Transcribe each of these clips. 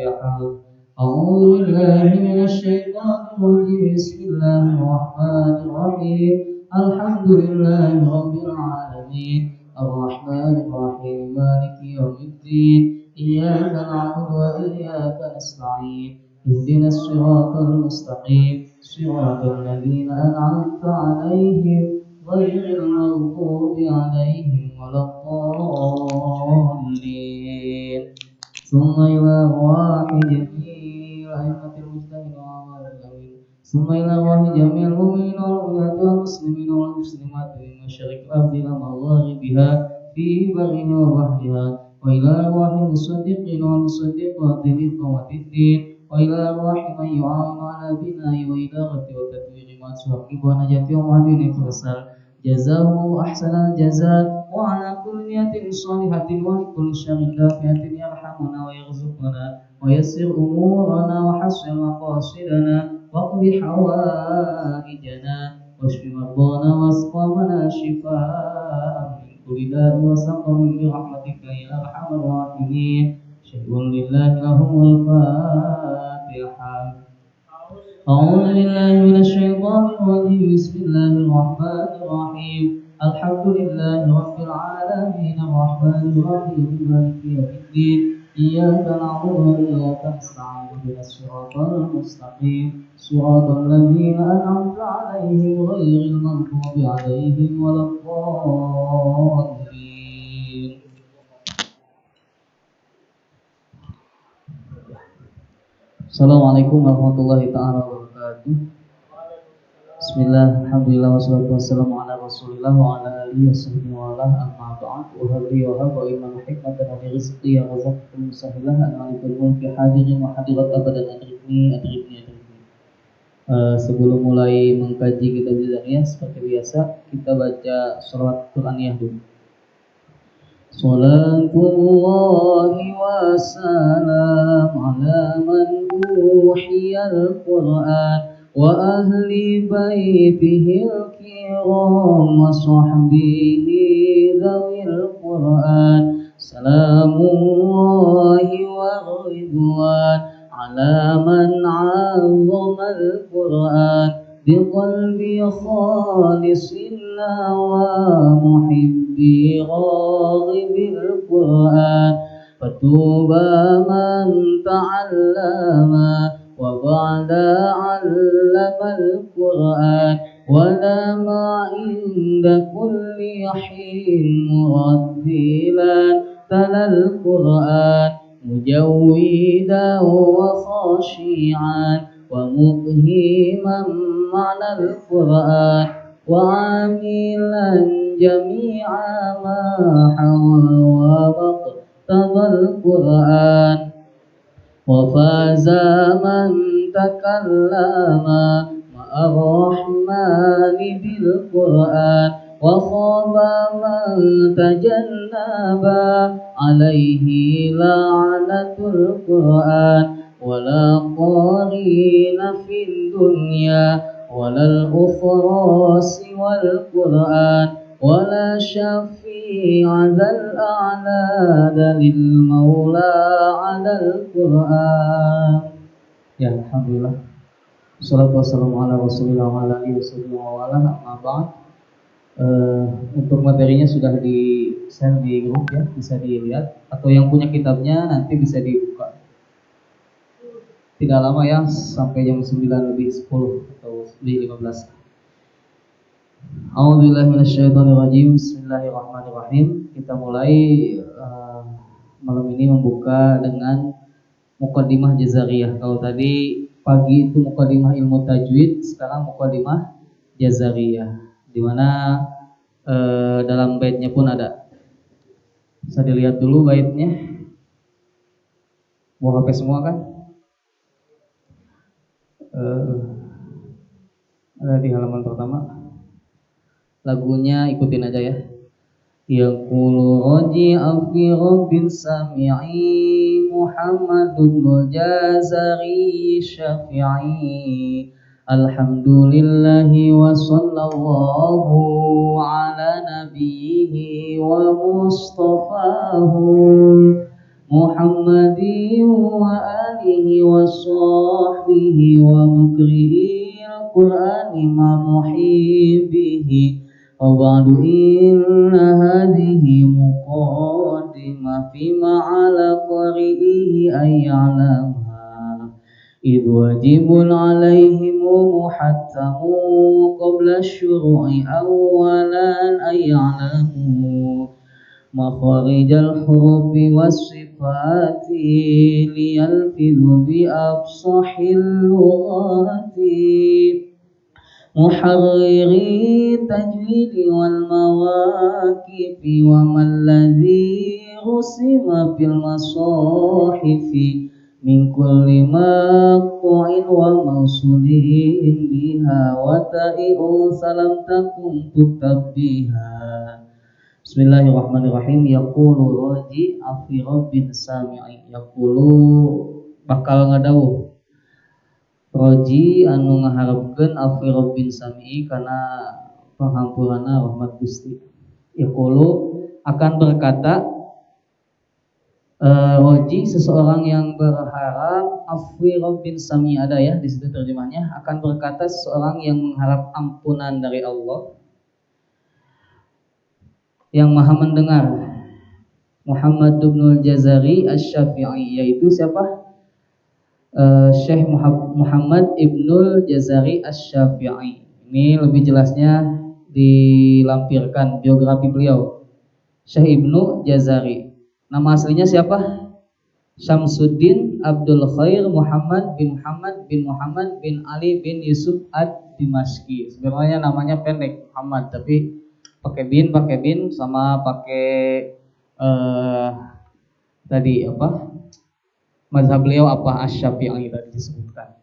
الفاتحة. أعوذ بالله من الشيطان الرجيم. بسم الله الرحمن الرحيم. الحمد لله رب العالمين الرحمن الرحيم مالك يوم الدين إياك نعبد وإياك نستعين اهدنا الصراط المستقيم صراط الذين أنعمت عليهم غير المغضوب عليهم ولا الضالين. ثم إلى أرواح جميع أئمة المجتهدين والعالمين. ثم إلى أرواح جميع المؤمنين والمؤمنات والمسلمين والمسلمات من مشارق الأرض إلى مغاربها في برها وبحرها. وإلى أرواح المصدقين والمصدقات لإقامة الدين. وإلى أرواح من يعاون على بناء وإدارة وتدوير ما تحقق ونجاة ومهدين الرسال. جزاهم أحسن الجزاء وعلى كل نية صالحة ولكل شر دافعة يرحمنا ويرزقنا ويسر أمورنا وحسن مقاصدنا واقض حوائجنا واشف مرضانا واسقامنا شفاء من كل داء وسقم برحمتك يا أرحم الراحمين. شهد لله لهم الفاتحة. أعوذ بالله من الشيطان الرجيم. بسم الله الرحمن الرحيم. الحمد لله رب العالمين الرحمن الرحيم مالك يوم الدين إياك نعبد وإياك نستعين اهدنا الصراط المستقيم صراط الذين أنعمت عليهم غير المغضوب عليهم ولا الضالين. Assalamualaikum warahmatullahi ta'ala wabarakatuh. Bismillah, alhamdulillah, wassalatu wassalamu ala rasulillah wa ala alihi wasahbihi wa ala amma ba'd. Uhabli wa haba iman hikmatan wa rizqi ya razaqtum musahillah an-alikul mulki hadirin wa hadirat abadan adrikni. Sebelum mulai mengkaji kitab Jazariyah, seperti biasa kita baca sholawat Quraniyah dulu. Salatullahi wa salam ala man uhiyal Qur'an wa ahli baitihil kiram wa sahbihi dhawil Qur'an. Salamullahi wa ridwan ala man 'azzamal Qur'an biqalbi khalisin wa muhibbi raghibil Qur'an. Fatuba man ta'allama wa ba'da 'allamal Qur'an wa lama inda kulli hin muraddilan talal Qur'an mujawwidan wa khashi'an wa mubhiman ma'nal Qur'an wa amilan jami'a ma hawa waqtadal Qur'an wa faza man takallama ma'a rahmani bil Qur'an wa khaba man tajannaba alaihi la'natul Qur'an wala qarina fid dunya walal ukhra siwal Qur'an wala syafi'a dzal a'la lil maula 'alal Qur'an. Ya, alhamdulillah. Wassalatu wassalamu ala rasulillah wa ala alihi wa ala amma ba'd. Untuk materinya sudah di-share di grup ya, bisa dilihat atau yang punya kitabnya nanti bisa dibuka. Tidak lama ya, sampai jam 9:10 atau 15. A'udzubillahi minasyaitonirrajim. Bismillahirrahmanirrahim. Kita mulai malam ini membuka dengan muqaddimah Jazariyah. Kalau tadi pagi itu muqaddimah ilmu tajwid, sekarang muqaddimah Jazariyah, di mana dalam baitnya pun ada. Bisa dilihat dulu baitnya. Buah HP semua kan? Ada di halaman pertama. Lagunya ikutin aja ya. Yaqulu raji'a fi rabbin sami'i Muhammadun Jazari syafi'i. Alhamdulillahi wa sallallahu ala nabiyhi wa mustafahu Muhammadin wa alihi wa sahbihi wa mukri'il Qur'ani ma muhibbihi wa ba'du inna hadhihi muqaddimah fima ala qari'ihi ayya'lamha idh wajibun alaihimu muhattamu qabla syuru'i awalan ayya'lamu makharijal hurufi wassifati liyalfidhu bi afsahil lughati muharriri tajwidi wal mawaqifi wa malladhi rusima fil masahifi min kulli maqtu'in wa mausulin biha wa ta'i'u salam takum tuktab biha. Bismillahirrahmanirrahim. Yaqulu raji afi rabbin sami'i. Yaqulu bakal ngadawuh raji anu ngaharepkeun afi rabbin sami'i kana pangampurana rahmat Gusti. Yaqulu akan berkata roji seseorang yang berharap afwi rabbin sami, ada ya di situ terjemahnya, akan berkata seseorang yang mengharap ampunan dari Allah yang maha mendengar. Muhammad ibnul Jazari Asy-Syafi'i, yaitu siapa? Syekh Muhammad ibnul Jazari Asy-Syafi'i. Ini lebih jelasnya dilampirkan biografi beliau. Syekh Ibnu Jazari. Nama aslinya siapa? Syamsuddin Abdul Khair Muhammad bin Ali bin Yusuf ad-Dimashqi. Sebenarnya namanya pendek Muhammad, tapi pakai bin sama pakai tadi apa? Mazhab beliau apa? Asy-Syafi'i tadi disebutkan.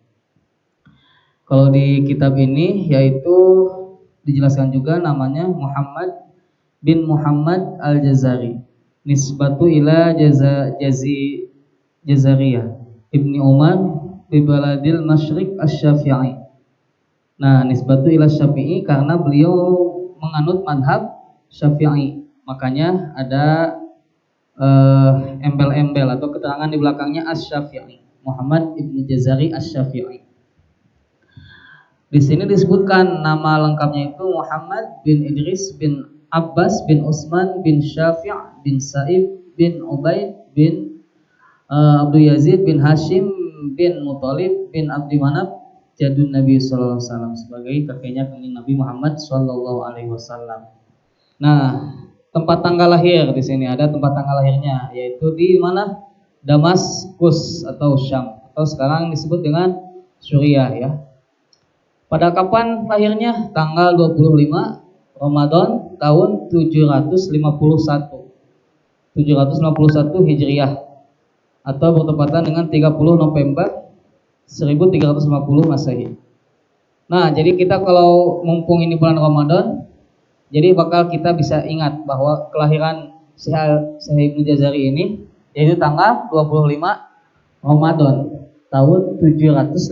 Kalau di kitab ini yaitu dijelaskan juga namanya Muhammad bin Muhammad al-Jazari. Nisbatu ila Jazariyah Ibni Umar bi baladil Masyriq Asy-Syafi'i. Nah, nisbatu ila Syafi'i karena beliau menganut madhab Syafi'i. Makanya ada embel-embel atau keterangan di belakangnya Asy-Syafi'i. Muhammad ibnu Jazari Asy-Syafi'i. Di sini disebutkan nama lengkapnya itu Muhammad bin Idris bin Abbas bin Utsman bin Syafi' bin Sa'ib bin Ubaid bin Abdul Yazid bin Hashim bin Muthalib bin Abdi Manaf jadun Nabi sallallahu alaihi wasallam, sebagai kakeknya Nabi Muhammad sallallahu alaihi wasallam. Nah, tempat tanggal lahir di sini ada tempat tanggal lahirnya, yaitu di mana? Damaskus atau Syam, atau sekarang disebut dengan Suriah ya. Pada kapan lahirnya? Tanggal 25 Ramadan tahun 751 Hijriah atau bertepatan dengan 30 November 1350 Masehi. Nah, jadi kita kalau mumpung ini bulan Ramadan, jadi bakal kita bisa ingat bahwa kelahiran Syekh Ibnu Jazari ini yaitu tanggal 25 Ramadan tahun 751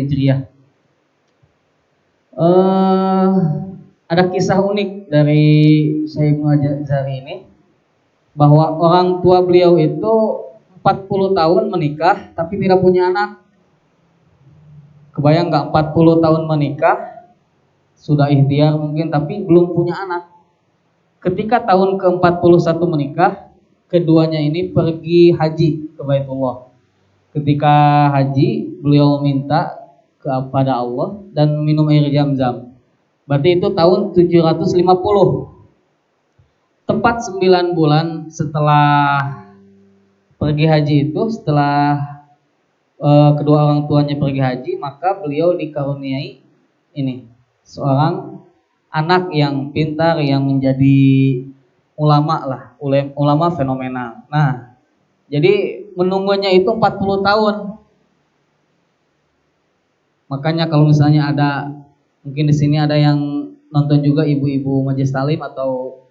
Hijriah. Ada kisah unik dari Syekh Ibnu Jazari ini, bahwa orang tua beliau itu 40 tahun menikah tapi tidak punya anak. Kebayang nggak 40 tahun menikah, sudah ikhtiar mungkin tapi belum punya anak. Ketika tahun ke-41 menikah, keduanya ini pergi haji ke Baitullah. Ketika haji, beliau minta kepada Allah dan minum air Zam-Zam. Berarti itu tahun 750. Tepat 9 bulan setelah pergi haji itu, setelah kedua orang tuanya pergi haji, maka beliau dikaruniai ini seorang anak yang pintar, yang menjadi ulama lah, ulama fenomenal. Nah, jadi menunggunya itu 40 tahun. Makanya kalau misalnya ada, mungkin di sini ada yang nonton juga ibu-ibu majelis talim atau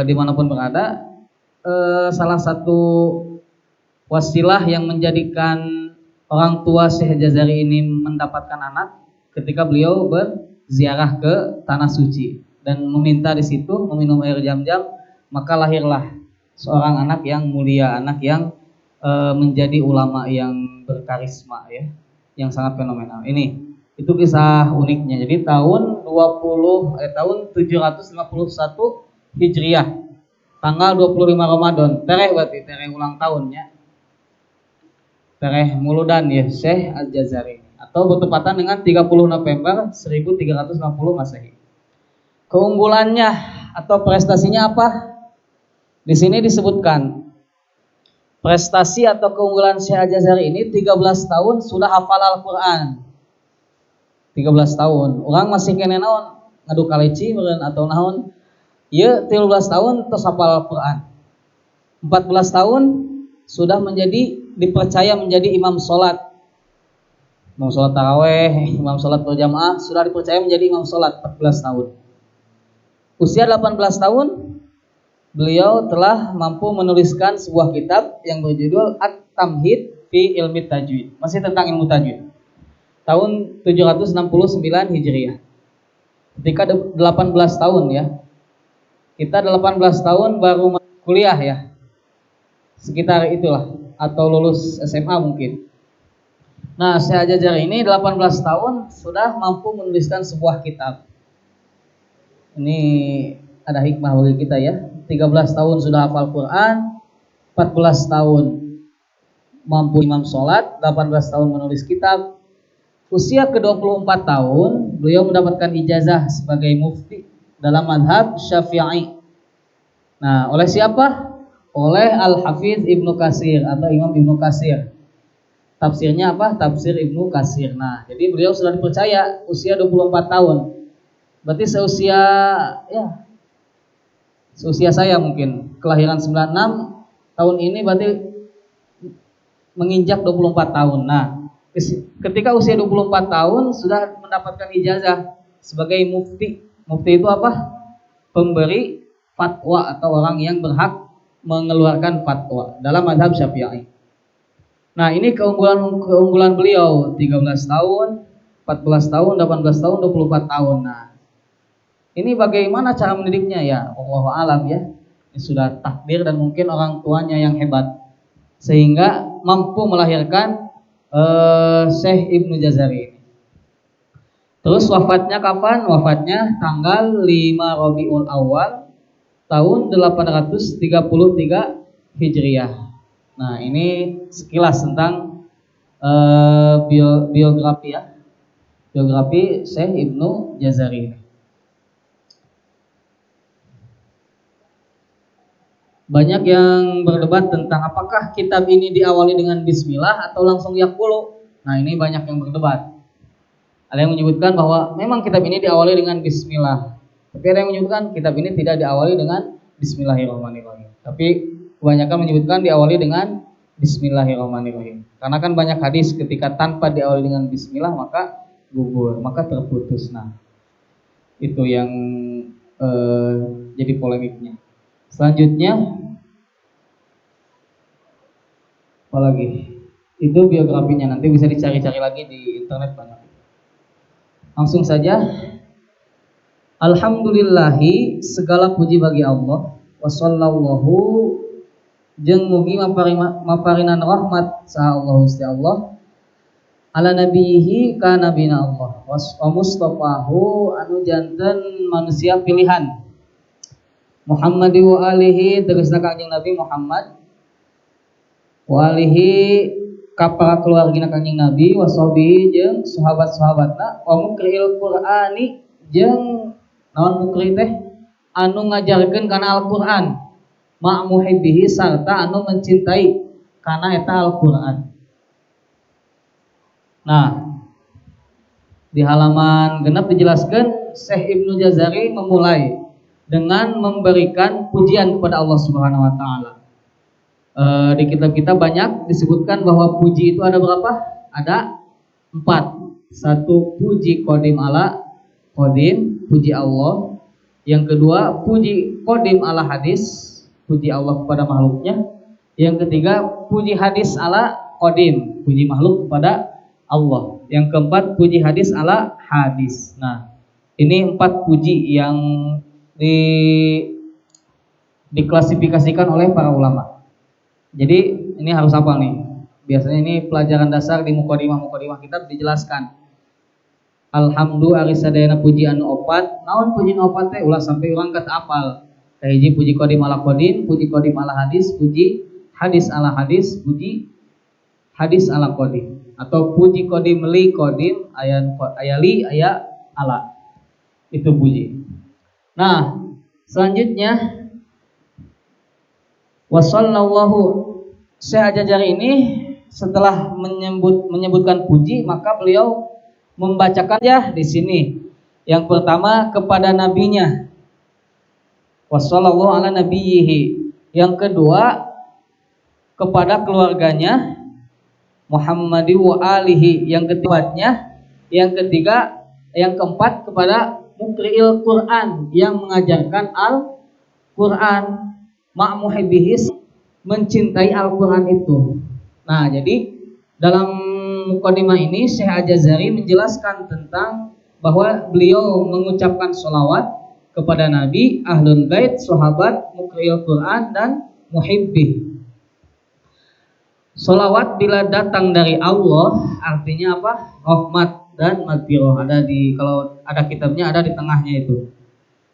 dimanapun berada, salah satu wasilah yang menjadikan orang tua Syekh Jazari ini mendapatkan anak ketika beliau berziarah ke tanah suci dan meminta di situ meminum air Zam-Zam, maka lahirlah seorang anak yang mulia, anak yang menjadi ulama yang berkarisma ya, yang sangat fenomenal. Ini itu kisah uniknya. Jadi tahun 751 Hijriah, tanggal 25 Ramadan, tereh berarti tereh ulang tahunnya. Tereh Muludan ya Syekh Al-Jazari, atau bertepatan dengan 30 November 1360 Masehi. Keunggulannya atau prestasinya apa? Di sini disebutkan prestasi atau keunggulan Syekh Al-Jazari ini 13 tahun sudah hafal Al-Qur'an. 13 tahun. Orang masih kene naon ngadu kaleci meureun atau naon. Ieu 13 tahun tos hafal Al-Qur'an. 14 tahun sudah dipercaya menjadi imam sholat taraweh, imam sholat berjamaah, sudah dipercaya menjadi imam sholat 14 tahun. Usia 18 tahun beliau telah mampu menuliskan sebuah kitab yang berjudul At-Tamhid fi Ilmi Tajwid, masih tentang ilmu tajwid, tahun 769 Hijriah. Ketika 18 tahun ya, kita 18 tahun baru kuliah ya, sekitar itulah, atau lulus SMA mungkin. Nah, Syekh Al-Jazari ini 18 tahun sudah mampu menuliskan sebuah kitab. Ini ada hikmah bagi kita ya. 13 tahun sudah hafal Quran, 14 tahun mampu imam sholat, 18 tahun menulis kitab. Usia ke-24 tahun beliau mendapatkan ijazah sebagai mufti dalam madhab Syafi'i. Nah, oleh siapa? Oleh Al-Hafiz Ibnu Katsir atau Imam Ibnu Katsir. Tafsirnya apa? Tafsir Ibnu Katsir. Nah, jadi beliau sudah dipercaya usia 24 tahun. Berarti seusia saya mungkin. Kelahiran 96, tahun ini berarti menginjak 24 tahun. Nah, ketika usia 24 tahun sudah mendapatkan ijazah sebagai mufti. Mufti itu apa? Pemberi fatwa atau orang yang berhak mengeluarkan fatwa dalam mazhab Syafi'i. Nah, ini keunggulan beliau 13 tahun, 14 tahun, 18 tahun, 24 tahun. Nah, ini bagaimana cara mendidiknya ya? Wallahu alam ya. Ini sudah takdir dan mungkin orang tuanya yang hebat sehingga mampu melahirkan Syekh Ibnu Jazari ini. Terus wafatnya kapan? Wafatnya tanggal 5 Rabiul Awal tahun 833 Hijriah. Nah, ini sekilas tentang biografi ya. Biografi Syekh Ibnu Jazari. Banyak yang berdebat tentang apakah kitab ini diawali dengan bismillah atau langsung yaqulu. Nah, ini banyak yang berdebat. Ada yang menyebutkan bahwa memang kitab ini diawali dengan bismillah. Tapi ada yang menyebutkan kitab ini tidak diawali dengan bismillahirrahmanirrahim. Tapi kebanyakan menyebutkan diawali dengan bismillahirrahmanirrahim. Karena kan banyak hadis ketika tanpa diawali dengan bismillah maka gugur, maka terputus. Nah, itu yang jadi polemiknya. Selanjutnya apalagi? Itu biografinya, nanti bisa dicari-cari lagi di internet banyak. Langsung saja. Alhamdulillahi, segala puji bagi Allah. Wassallallahu, jeung mugi maparinan rahmat saha Allah Gusti Allah ala nabihi ka nabina Allah wa mustafahu anu janten manusia pilihan Muhammadi wa alihi, tegasna Kanjeng Nabi Muhammad, wa alihi ka para keluargina Kanjeng Nabi, wa sahbihi jeung sahabat-sahabatna, wa mukril Qur'ani jeung naon mukri teh anu ngajarkeun kana Al-Qur'an, ma muhibbihi sarta anu mencintai kana eta Al-Qur'an. Nah, di halaman genep dijelaskan Syekh Ibnu Jazari memulai dengan memberikan pujian kepada Allah Subhanahu wa taala. Di kitab-kitab banyak disebutkan bahwa puji itu ada berapa? Ada 4. 1 puji qadim ala qadim, puji Allah. Yang kedua, puji qadim ala hadis, puji Allah kepada makhluknya. Yang ketiga, puji hadis ala qadim, puji makhluk kepada Allah. Yang keempat, puji hadis ala hadis. Nah, ini 4 puji yang diklasifikasikan oleh para ulama. Jadi ini harus hafal nih. Biasanya ini pelajaran dasar di mukadimah kitab dijelaskan. Alhamdu ari sadayana puji anu opat, naon puji anu opat teh ulah sampai urang kata apal. Kahiji puji qadim ala qadim, puji qadim ala hadis, puji hadis ala hadis, puji hadis ala qadim, atau puji qadim li qadim ayali aya ala. Itu puji. Nah, selanjutnya wasallallahu Syekh Al-Jazari ini setelah menyebutkan puji, maka beliau membacakan ya di sini. Yang pertama kepada nabinya, wassallallahu ala nabiyhi. Yang kedua kepada keluarganya, Muhammadi wa alihi. Yang ketiganya, yang keempat kepada muqri'il Quran, yang mengajarkan Al-Quran, ma'muhibbihi, mencintai Al-Quran itu. Nah, jadi dalam mukadimah ini Syekh Al-Jazari menjelaskan tentang bahwa beliau mengucapkan sholawat kepada Nabi, Ahlul Bait, sahabat, muqri'il Quran, dan muhibbi. Sholawat bila datang dari Allah artinya apa? Rahmat dan maghfirah. Kalau ada kitabnya ada di tengahnya itu.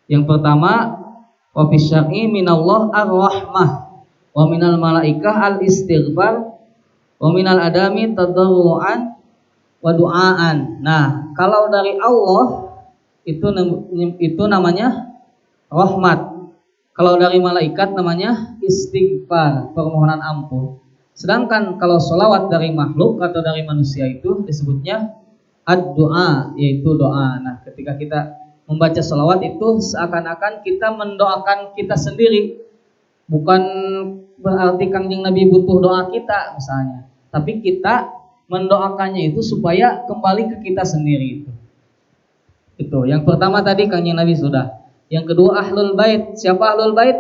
Yang pertama, wa fisyar'i minallah ar-rahmah wa minal malaikah al-istighfar wa minal adami tadarruan wa du'aan. Nah, kalau dari Allah itu namanya rahmat. Kalau dari malaikat namanya istighfar, permohonan ampun. Sedangkan kalau sholawat dari makhluk atau dari manusia itu disebutnya ad-du'a, yaitu doa. Nah, ketika kita membaca sholawat itu seakan-akan kita mendoakan kita sendiri. Bukan berarti Kangjeng Nabi butuh doa kita misalnya, tapi kita mendoakannya itu supaya kembali ke kita sendiri itu. Itu. Yang pertama tadi Kangjeng Nabi sudah. Yang kedua Ahlul Bait. Siapa Ahlul Bait?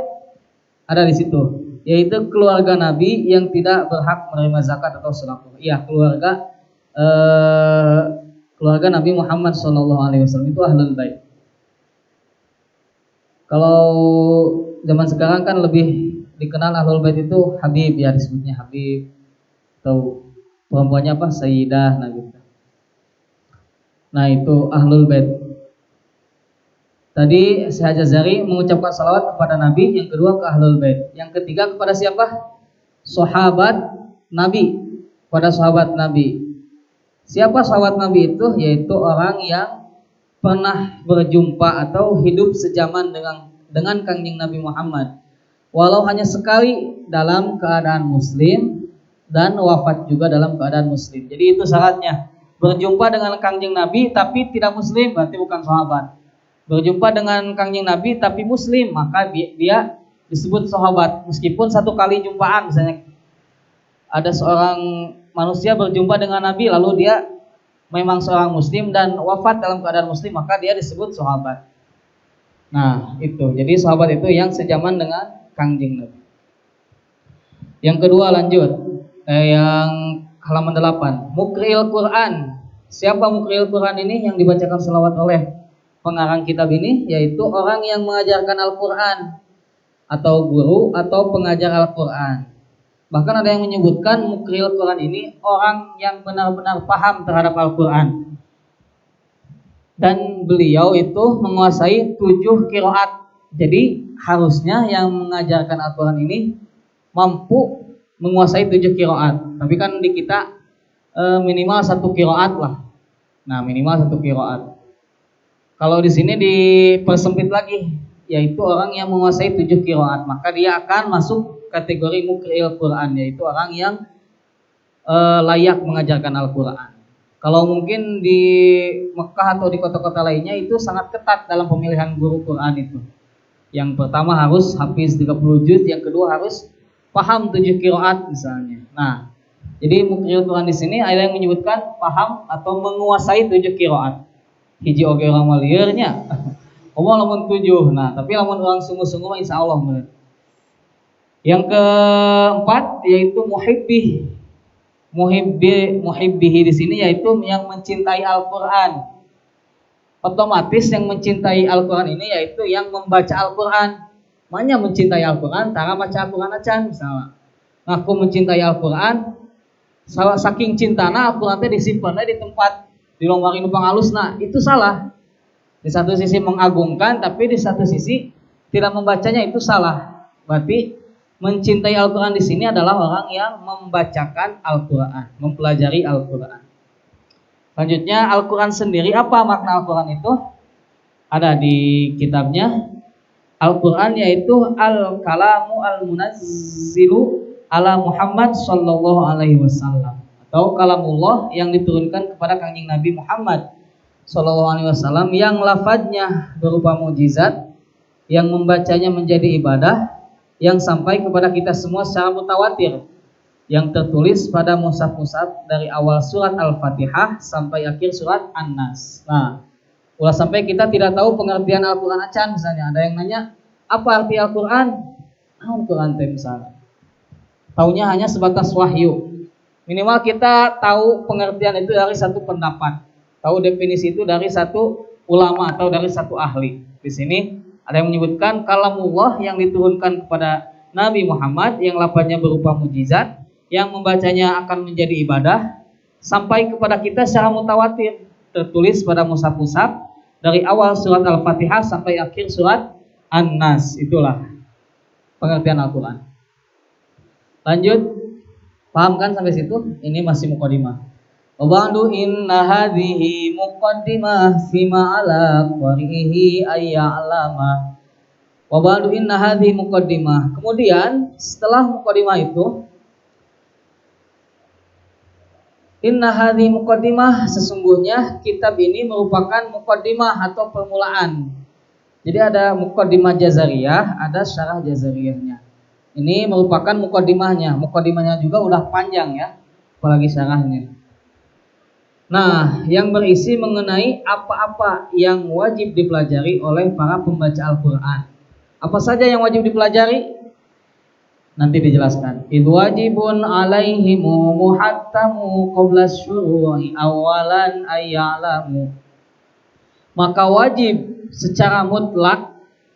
Ada di situ, yaitu keluarga Nabi yang tidak berhak menerima zakat atau sedekah. Iya, keluarga Nabi Muhammad SAW itu Ahlul Bait. Kalau zaman sekarang kan lebih dikenal Ahlul Bait itu Habib, ya disebutnya Habib, atau perempuannya apa? Sayyidah, nah gitu. Nah, itu Ahlul Bait. Tadi Syekh Al-Jazari mengucapkan salawat kepada Nabi, yang kedua ke Ahlul Bait. Yang ketiga kepada siapa? Sahabat Nabi, pada sahabat Nabi. Siapa sahabat Nabi itu? Yaitu orang yang pernah berjumpa atau hidup sejaman dengan Kangjeng Nabi Muhammad, walau hanya sekali dalam keadaan muslim dan wafat juga dalam keadaan muslim. Jadi itu syaratnya. Berjumpa dengan Kangjeng Nabi tapi tidak muslim berarti bukan sahabat. Berjumpa dengan Kangjeng Nabi tapi muslim, maka dia disebut sahabat. Meskipun satu kali jumpaan, misalnya ada seorang manusia berjumpa dengan Nabi lalu dia memang seorang muslim dan wafat dalam keadaan muslim, maka dia disebut sahabat. Nah, itu. Jadi sahabat itu yang sejaman dengan Kangjeng Nabi. Yang kedua lanjut, yang halaman 8, muqri'il Quran. Siapa muqri'il Quran ini? Yang dibacakan selawat oleh pengarang kitab ini, yaitu orang yang mengajarkan Al-Quran, atau guru atau pengajar Al-Quran. Bahkan ada yang menyebutkan muqri'il Quran ini orang yang benar-benar paham terhadap Al-Quran. Dan beliau itu menguasai 7 qiraat. Jadi harusnya yang mengajarkan Al-Quran ini mampu menguasai 7 qiraat. Tapi kan di kita minimal 1 qiraat lah. Nah, minimal 1 qiraat. Kalau di sini dipersempit lagi, yaitu orang yang menguasai 7 qiraat, maka dia akan masuk kategori muqri'il Quran, yaitu orang yang layak mengajarkan Al-Quran. Kalau mungkin di Mekah atau di kota-kota lainnya itu sangat ketat dalam pemilihan guru Quran itu. Yang pertama harus hafiz 30 juz, yang kedua harus paham 7 qiraat misalnya. Nah, jadi muqri'il Quran di sini ada yang menyebutkan paham atau menguasai 7 qiraat. Hiji oge urang liurnya. Omong lamun 7. Nah, tapi lamun orang sungguh-sungguh mah insyaallah bener. Yang keempat yaitu muhibbih. Muhibbihi di sini yaitu yang mencintai Al-Qur'an. Otomatis yang mencintai Al-Qur'an ini yaitu yang membaca Al-Qur'an. Makanya mencintai Al-Qur'an, tara baca Al-Qur'an acan misalnya. ngaku mencintai Al-Qur'an, saking cintana Al-Qur'an teh disimpan di tempat di lomari nu pangalusna, itu salah. Di satu sisi mengagungkan, tapi di satu sisi tidak membacanya, itu salah. Berarti mencintai Al-Qur'an di sini adalah orang yang membacakan Al-Qur'an, mempelajari Al-Qur'an. Selanjutnya Al-Qur'an sendiri, apa makna Al-Qur'an itu? Ada di kitabnya. Al-Qur'an yaitu al-kalamu al-munazzilu ala Muhammad sallallahu alaihi wasallam, atau kalamullah yang diturunkan kepada Kanjeng Nabi Muhammad sallallahu alaihi wasallam, yang lafadznya berupa mukjizat, yang membacanya menjadi ibadah, yang sampai kepada kita semua secara mutawatir, yang tertulis pada mushaf-mushaf dari awal surat Al-Fatihah sampai akhir surat An-Nas. Nah, ulah sampai kita tidak tahu pengertian Al-Qur'an acan, misalnya ada yang nanya, apa arti Al-Qur'an? Al-Qur'an teh misalnya taunya hanya sebatas wahyu. Minimal kita tahu pengertian itu dari satu pendapat, tahu definisi itu dari satu ulama atau dari satu ahli. Di sini ada yang menyebutkan kalamullah yang diturunkan kepada Nabi Muhammad, yang lafadznya berupa mukjizat, yang membacanya akan menjadi ibadah, sampai kepada kita secara mutawatir, tertulis pada mushaf-mushaf dari awal surat Al-Fatihah sampai akhir surat An-Nas. Itulah pengertian Al-Qur'an. Lanjut, paham kan sampai situ? Ini masih muqaddimah. Wa ba'du inna hadhihi muqaddimah fima ala qarihi ayya'lama. Wa ba'du inna hadhihi muqaddimah. Kemudian setelah muqaddimah itu, inna hadhihi muqaddimah, sesungguhnya kitab ini merupakan muqaddimah atau permulaan. Jadi ada muqaddimah jazariyah, ada syarah jazariyahnya. Ini merupakan muqaddimahnya. Muqaddimahnya juga udah panjang ya, apalagi syarahnya. Nah, yang berisi mengenai apa-apa yang wajib dipelajari oleh para pembaca Al-Qur'an. Apa saja yang wajib dipelajari? Nanti dijelaskan. Idh wajibun alaihimu muhattamu qabla syuru'i awalan ayya'lamu. Maka wajib secara mutlak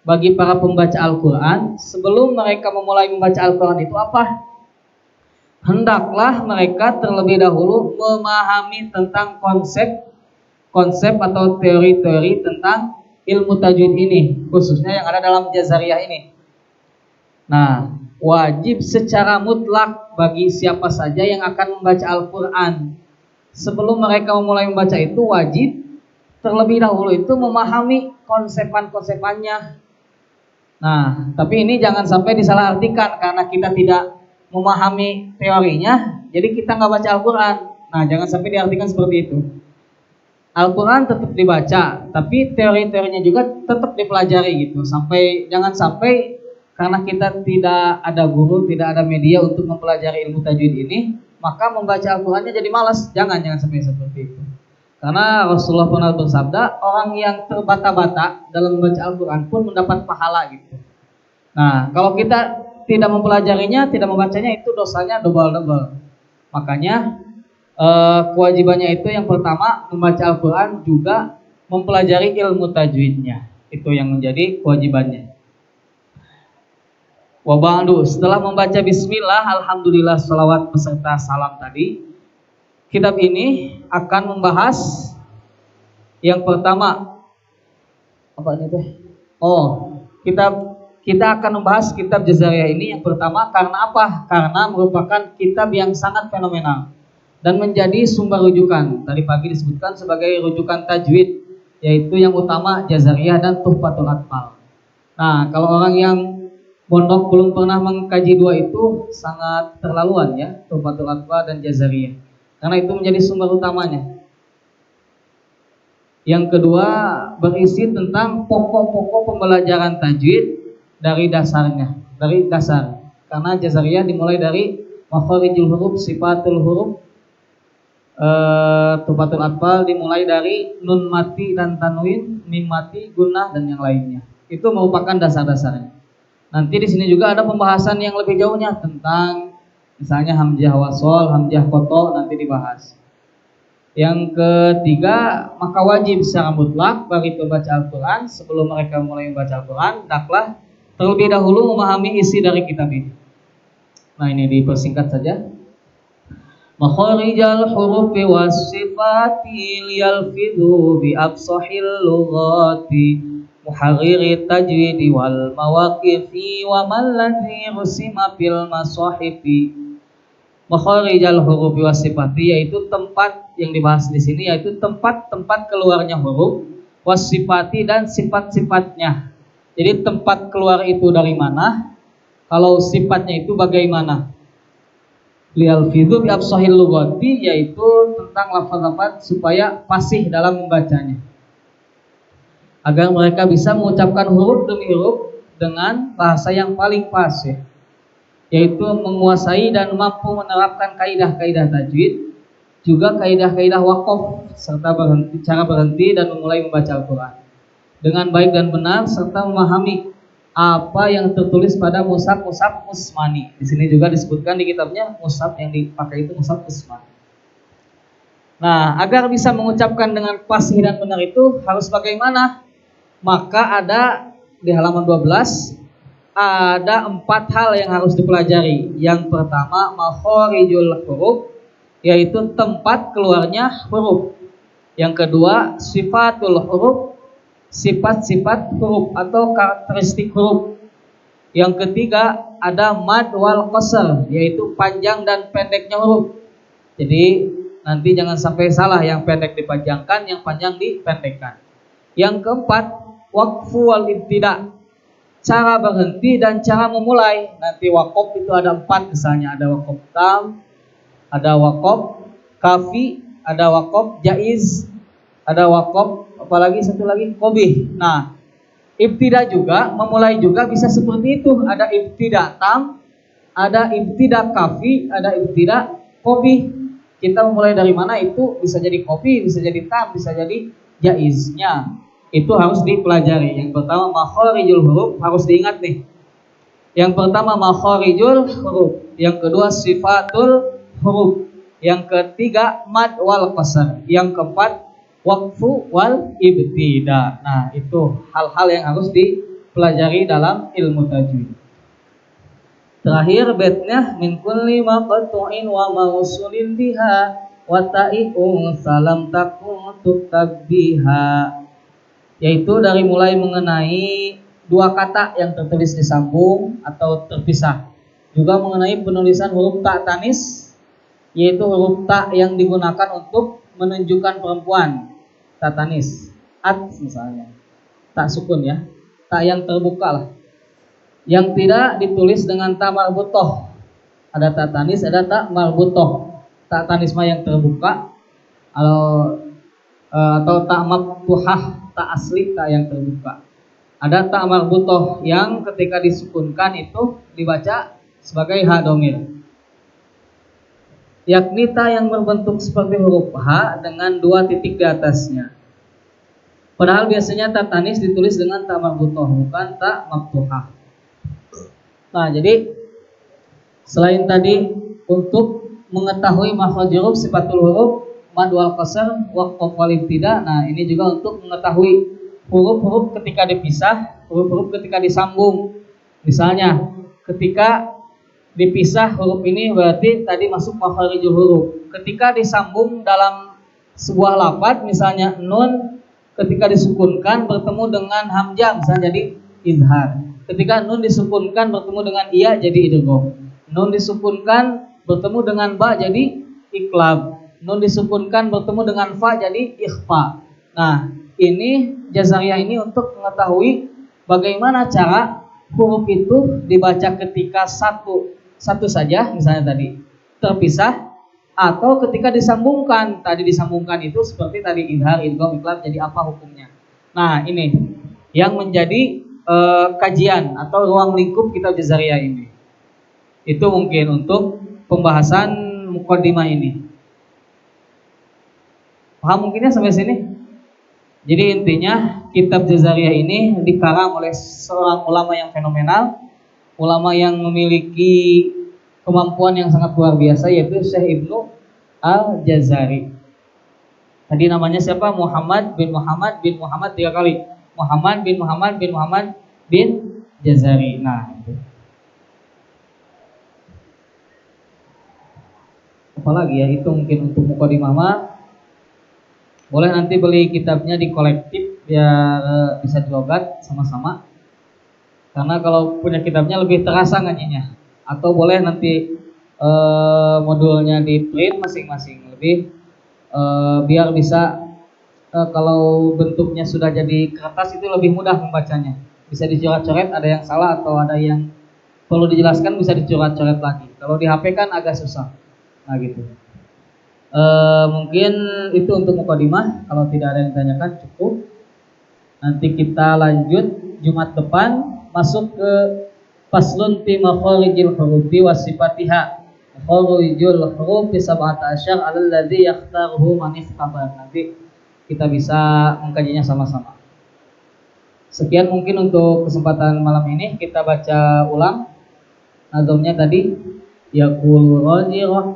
bagi para pembaca Al-Qur'an sebelum mereka memulai membaca Al-Qur'an itu apa? Hendaklah mereka terlebih dahulu memahami tentang konsep atau teori-teori tentang ilmu tajwid ini, khususnya yang ada dalam jazariyah ini. Nah, wajib secara mutlak bagi siapa saja yang akan membaca Al-Qur'an, sebelum mereka memulai membaca itu wajib terlebih dahulu itu memahami konsepan-konsepannya. Nah, tapi ini jangan sampai disalahartikan karena kita tidak memahami teorinya, jadi kita nggak baca Al-Qur'an. Nah, jangan sampai diartikan seperti itu. Al-Qur'an tetap dibaca, tapi teori-teorinya juga tetap dipelajari gitu. Jangan sampai karena kita tidak ada guru, tidak ada media untuk mempelajari ilmu tajwid ini, maka membaca Al-Qur'annya jadi malas. Jangan sampai seperti itu. Karena Rasulullah pernah bersabda, orang yang terbata-bata dalam membaca Al-Qur'an pun mendapat pahala gitu. Nah, kalau kita tidak mempelajarinya, tidak membacanya, itu dosanya double. Makanya kewajibannya itu yang pertama membaca Al-Qur'an, juga mempelajari ilmu tajwidnya. Itu yang menjadi kewajibannya. Wa ba'du, setelah membaca bismillah, alhamdulillah, salawat beserta salam tadi, kitab ini akan membahas yang pertama apa ini teh? Kita akan membahas kitab Jazariyah ini yang pertama karena apa? Karena merupakan kitab yang sangat fenomenal dan menjadi sumber rujukan. Tadi pagi disebutkan sebagai rujukan tajwid, yaitu yang utama Jazariyah dan Tuhfatul Atfal. Nah, kalau orang yang pondok belum pernah mengkaji dua itu sangat terlaluan ya, Tuhfatul Atfal dan Jazariyah. Karena itu menjadi sumber utamanya. Yang kedua, berisi tentang pokok-pokok pembelajaran tajwid dari dasarnya, dari dasar. Karena Jazariyah dimulai dari makharijul huruf, sifatul huruf. Tuhfatul Atfal dimulai dari nun mati dan tanwin, mim mati, gunnah dan yang lainnya. Itu merupakan dasar-dasarnya. Nanti di sini juga ada pembahasan yang lebih jauhnya tentang misalnya hamzah wasol, hamzah koto, nanti dibahas. Yang ketiga, maka wajib secara mutlak bagi pembaca Al-Qur'an sebelum mereka mulai membaca Al-Qur'an, hendaklah terlebih dahulu memahami isi dari kitab ini. Nah, ini dipersingkat saja. Makharijal hurufi was-sifati liyalfidhu bi absahil lughati muharriri tajwidi wal mawaqifi wa man ladzi rusima fil masahifi. Makharijal hurufi was-sifati yaitu tempat yang dibahas di sini, yaitu tempat-tempat keluarnya huruf, was-sifati dan sifat-sifatnya. Jadi tempat keluar itu dari mana? Kalau sifatnya itu bagaimana? Liyalfidhu bi absahil lughati, yaitu tentang lafaz-lafaz supaya fasih dalam membacanya, agar mereka bisa mengucapkan huruf demi huruf dengan bahasa yang paling fasih, yaitu menguasai dan mampu menerapkan kaidah-kaidah tajwid, juga kaidah-kaidah waqaf, serta cara berhenti dan memulai membaca Al-Quran dengan baik dan benar, serta memahami apa yang tertulis pada mushaf Usmani. Di sini juga disebutkan di kitabnya mushaf yang dipakai itu mushaf Usmani. Nah, agar bisa mengucapkan dengan fasih dan benar itu harus bagaimana? Maka ada di halaman 12 ada 4 hal yang harus dipelajari. Yang pertama, makharijul huruf, yaitu tempat keluarnya huruf. Yang kedua, sifatul huruf, sifat-sifat huruf atau karakteristik huruf. Yang ketiga, ada mad wal qasr, yaitu panjang dan pendeknya huruf. Jadi nanti jangan sampai salah, yang pendek dipanjangkan, yang panjang dipendekkan. Yang keempat, waqfu wal ibtida, cara berhenti dan cara memulai. Nanti waqaf itu ada 4 misalnya, ada waqaf tam, ada waqaf kafi, ada waqaf jaiz, ada waqaf apalagi satu lagi qabih. Nah, ibtida juga, memulai juga bisa seperti itu. Ada ibtida tam, ada ibtida kafi, ada ibtida qabih. Kita memulai dari mana itu bisa jadi qabih, bisa jadi tam, bisa jadi jaiznya. Itu harus dipelajari. Yang pertama makharijul huruf, harus diingat nih. Yang pertama makharijul huruf, yang kedua sifatul huruf, yang ketiga mad wal qasr, yang keempat waqfu wal ibtida. Nah, itu hal-hal yang harus dipelajari dalam ilmu tajwid. Terakhir baitnya, min kulli maqtu'in wa mausulin biha wa ta'i'un salam takun tuktabbiha, yaitu dari mulai mengenai 2 kata yang tertulis disambung atau terpisah, juga mengenai penulisan huruf ta tanis, yaitu huruf ta yang digunakan untuk menunjukkan perempuan, ta tanis, at misalnya, tak sukun ya, tak yang terbuka lah, yang tidak ditulis dengan ta marbutoh. Ada ta tanis, ada ta marbutoh. Ta tanis mah yang terbuka, atau ta maftuhah, ta asli, ta yang terbuka. Ada ta marbutoh yang ketika disukunkan itu dibaca sebagai ha domir, yakni ta yang berbentuk seperti huruf H dengan 2 titik di atasnya. Padahal biasanya ta tanis ditulis dengan ta marbutoh, bukan ta maftuhah. Nah, jadi selain tadi untuk mengetahui makhraj huruf, sifatul huruf, mad wal qasr, waqf wal ibtida. Nah, ini juga untuk mengetahui huruf-huruf ketika dipisah, huruf-huruf ketika disambung. Misalnya, ketika dipisah huruf ini berarti tadi masuk makharijul huruf. Ketika disambung dalam sebuah lafaz, misalnya nun, ketika disukunkan bertemu dengan hamzah misalnya jadi izhar. Ketika nun disukunkan bertemu dengan iya jadi idgham. Nun disukunkan bertemu dengan ba jadi iqlab. Nun disukunkan bertemu dengan fa jadi ikhfa. Nah, ini jazariyah ini untuk mengetahui bagaimana cara huruf itu dibaca ketika satu saja misalnya tadi terpisah, atau ketika disambungkan. Tadi disambungkan itu seperti tadi idhar, idgham, iqlab, jadi apa hukumnya. Nah, ini yang menjadi kajian atau ruang lingkup kitab jazariyah ini. Itu mungkin untuk pembahasan muqaddimah ini. Paham mungkinnya sampai sini? Jadi intinya kitab jazariyah ini dikarang oleh seorang ulama yang fenomenal, ulama yang memiliki kemampuan yang sangat luar biasa, yaitu Syekh Ibnu Al-Jazari. Tadi namanya siapa? Muhammad bin Muhammad bin Muhammad 3 kali. Muhammad bin Muhammad bin Muhammad bin Jazari. Nah, itu. apalagi ya, itu mungkin untuk mukadimah mah. Boleh nanti beli kitabnya di kolektif biar bisa dilogat sama-sama. Karena kalau punya kitabnya lebih terasa ngajinya. Atau boleh nanti modulnya di print masing-masing, lebih biar bisa kalau bentuknya sudah jadi kertas itu lebih mudah membacanya. Bisa dicoret-coret, ada yang salah atau ada yang perlu dijelaskan bisa dicoret-coret lagi. Kalau di HP kan agak susah. Nah gitu. Mungkin itu untuk mukadimah. Kalau tidak ada yang ditanyakan cukup. Nanti kita lanjut Jumat depan masuk ke faslun fi makharijil hurufi wa sifatiha. Makharijul hurufi 17 alladzi yakhtaruhu man ikhtabar. Nanti kita bisa mengkajinya sama-sama. Sekian mungkin untuk kesempatan malam ini. Kita baca ulang nazamnya tadi. Yaqulu raji'an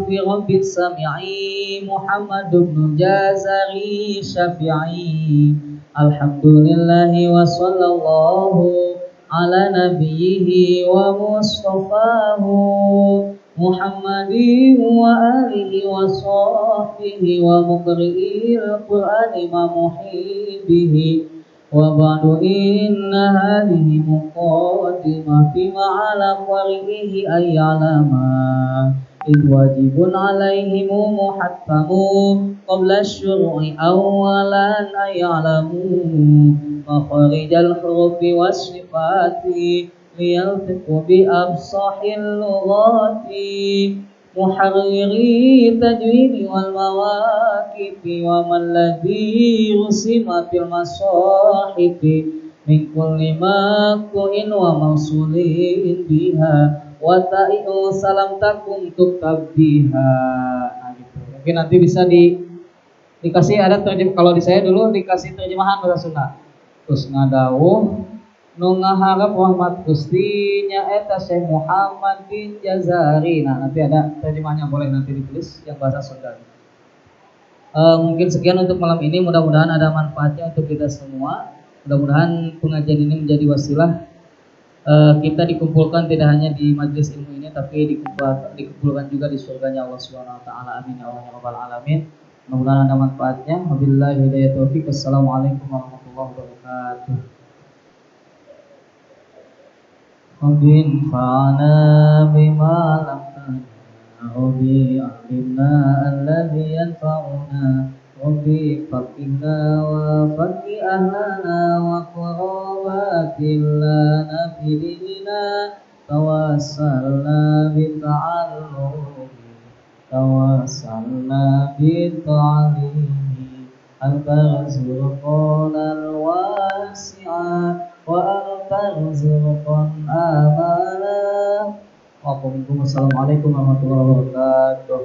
fi rabbis sami'i Muhammad bin Jazari Syafi'i. Alhamdulillahi wa sallallahu ala nabiyhi wa mustafahu Muhammadin wa alihi wa sahbihi wa muqri'il Qur'ani ma muhibbihi. Wa ba'du inna hadhihi muqaddimah fi ma'ala qari'ihi ayyalama idh wajibun alaihimu muhattamu qabla syur'i awalan ayyalamu makharijal hurufi wassifati liyalfiqu bi absahil lughati muharriri tajwidi wal mawaqifi wa man ladhi rusima fil masahifi min kulli maku'in wa mausulin biha wa ta'i'u salam takum tuktab biha. Nah, gitu. Mungkin nanti bisa dikasih ada terjem, kalau di saya dulu dikasih terjemahan bahasa Sunda. Terus ngadawuh nu ngaharap rahmat Gusti nya eta Syekh Muhammad bin Jazari. Nah, nanti ada terjemahnya, boleh nanti ditulis yang bahasa Sunda. Mungkin sekian untuk malam ini, mudah-mudahan ada manfaatnya untuk kita semua. Mudah-mudahan pengajian ini menjadi wasilah kita dikumpulkan tidak hanya di majelis ilmu ini, tapi dikumpulkan juga di surganya Allah Subhanahu wa taala. Amin ya Allah ya rabbal alamin. Mudah-mudahan ada manfaatnya. Wabillahi hidayah taufik. Assalamualaikum warahmatullahi wabarakatuh. Rabbi fa'ana bima lam tanha Rabbi alimna alladhi yanfa'una Rabbi faqina wa faqi ahlana wa qarabatilana fidina tawassalna bita'alimi al-barzurqan al-wasi'a wa al-barzurqan amana. Assalamualaikum warahmatullahi wabarakatuh.